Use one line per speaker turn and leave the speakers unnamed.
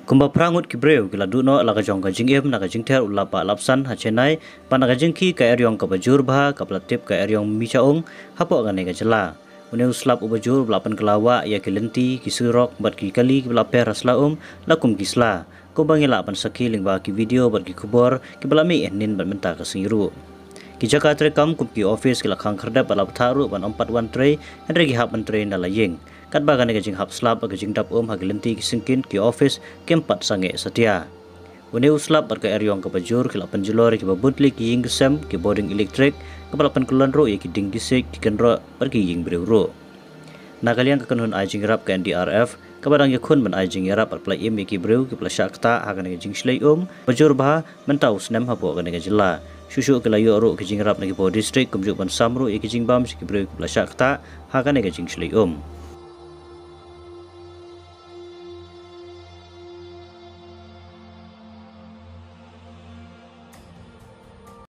Kumba prangut kibreu kila duno laga jong ka jing em naga jing ter ulapa lapsan hachenai panaga jing ki ka eryong ka bajur bha ka platip ka eryong michaung hapo gane ga jela une uslap ubajur belapan kelawa ya kilenti kisurok bat ki kali belaper raslaum lakum kisla ko bangila pan saki lingba ki video bat ki kubor ki belami enin bat menta ka singiru ki jakarta kam kum ki office ki lakhang kharda balap tharu ban 41 tre andre ki hap tre na layeng kat bagane ka jing hap slap ka jing dap hagilenti ki singkin ki office kempat sange setia une uslap bar ka eryong ka bajur ki lapan julor ki babutli ki ying sem ki boarding electric ka balapan kulan ro ki ding gisik ki kenro bar ki ying breu nakaliang ka kanun ai jing rap ka NDRF ka barang yakun ban ai jing rap ar play im ki breu ki plashakta hagane ka jing shlei bajur bah mentau snem hapo ka ne jela Shushu ke layu ro ke jing rap nagi po district kumjuk ban samru ki jing bam ki breu ki plashakta hagane ka jing shlei